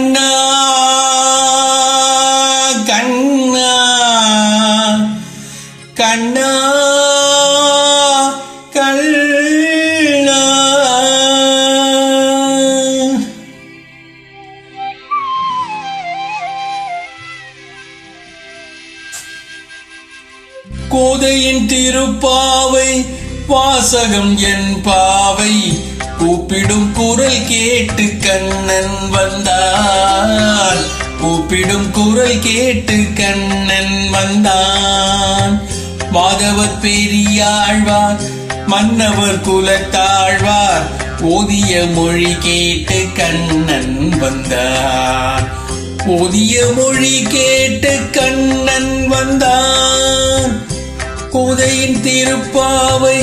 கண்ணா கண்ணா கண்ணா கண்ணா கோதையின் திருப்பாவை வாசகம் என் பாவை கூப்பிடும் குரல் கேட்டு கண்ணன் வந்தான். கூப்பிடும் குரல் கேட்டு கண்ணன் வந்தான். மாதவர் பெரியாழ்வார் மன்னவர் குலத்தாழ்வார் ஓதிய மொழி கேட்டு கண்ணன் வந்தான். ஓதிய மொழி கேட்டு கண்ணன் வந்தான். கோதையின் திருப்பாவை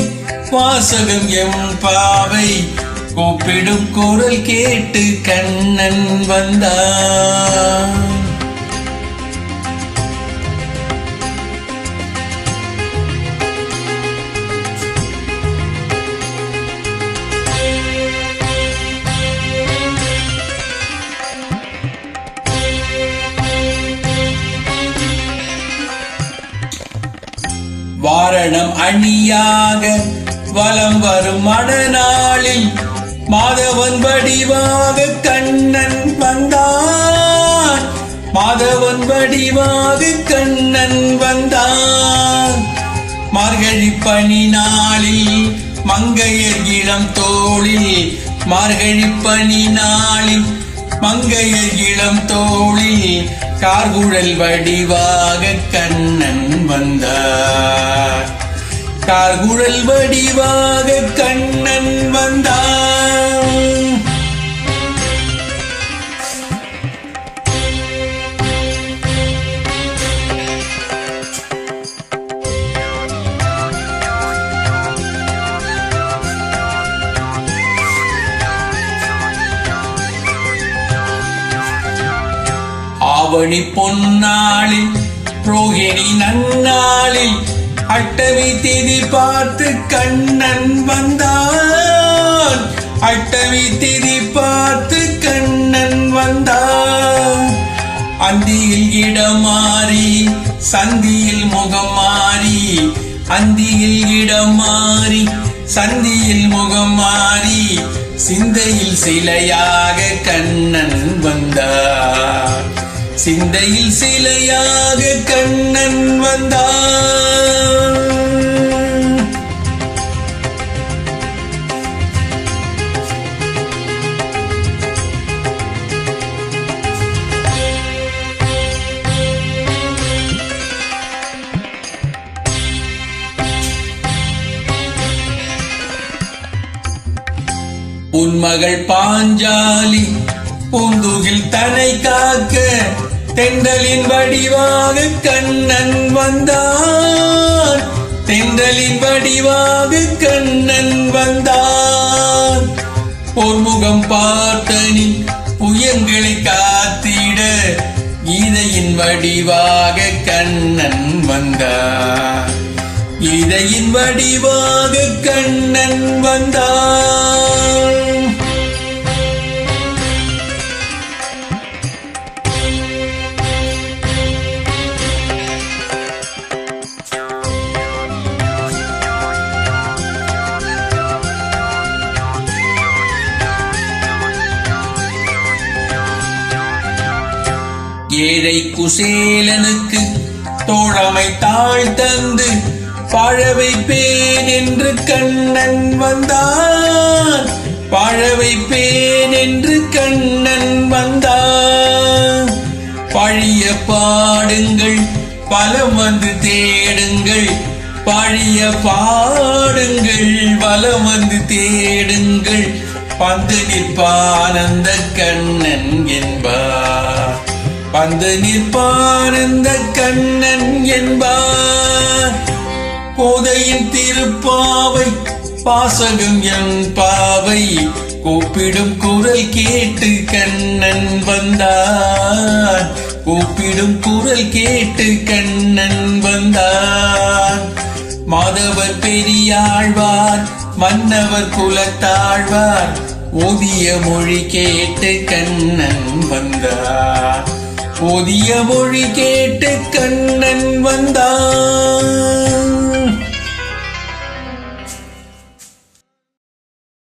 வாசகம் எம் பாவை கூப்பிடும் குரல் கேட்டு கண்ணன் வந்தான். வாரணம் அணியாக வலம் வரும் மணநாளில் மாதவன் வடிவாக கண்ணன் வந்தான். மாதவன் வடிவாக கண்ணன் வந்தான். மார்கழி பனி நாளில் மங்கையர் இளம் தோளில் மார்கழி பனி நாளில் மங்கையர் இளம் தோளில் கார்குழல் வடிவாக கண்ணன் வந்தார். கார்குழல் வடிவாக கண்ணன் வந்தான். ஆவணி பொன்னாளில் ரோகிணி நன்னாளில் அட்டவி திதி பார்த்து கண்ணன் வந்தான். அட்டவி திதி பார்த்து கண்ணன் வந்தான். அந்தியில் இடம் மாறி சந்தியில் முகம் மாறி அந்தியில் இடம் மாறி சந்தியில் முகம் மாறி சிந்தையில் சிலையாக கண்ணன் வந்தார். சிந்தையில் சிலையாக கண்ணன் வந்தான். உன்மகள் பாஞ்சாலி பூந்துகில் தனை காக்க தென்றலின் வடிவாக கண்ணன் வந்தான். தென்றலின் வடிவாக கண்ணன் வந்தான். பொன்முகம் பார்த்தனி புயங்களை காத்திட கீதையின் வடிவாக கண்ணன் வந்தான். கீதையின் வடிவாக கண்ணன் வந்தான். ஏழை குசேலனுக்கு தோழமை தாழ் தந்து வாழ வைப்பேன் என்று கண்ணன் வந்தான். வாழ வைப்பேன் என்று கண்ணன் வந்தான். பழிய பாடுங்கள் பலம் வந்து தேடுங்கள். பழிய பாடுங்கள் பலம் வந்து தேடுங்கள். பந்து நிற்பானந்த கண்ணன் என்பார். பந்து நிற்பானந்த கண்ணன் என்பார். கோதையின் திருப்பாவை வாசகம் என் பாவை கூப்பிடும் குரல் கேட்டு கண்ணன் வந்தான். கூப்பிடும் குரல் கேட்டு கண்ணன் வந்தான். மாதவர் பெரியாழ்வார் மன்னவர் குலத்தாழ்வார் ஓதிய மொழி கேட்டு கண்ணன் வந்தார். ஓதிய மொழி கேட்டு கண்ணன் வந்தார்.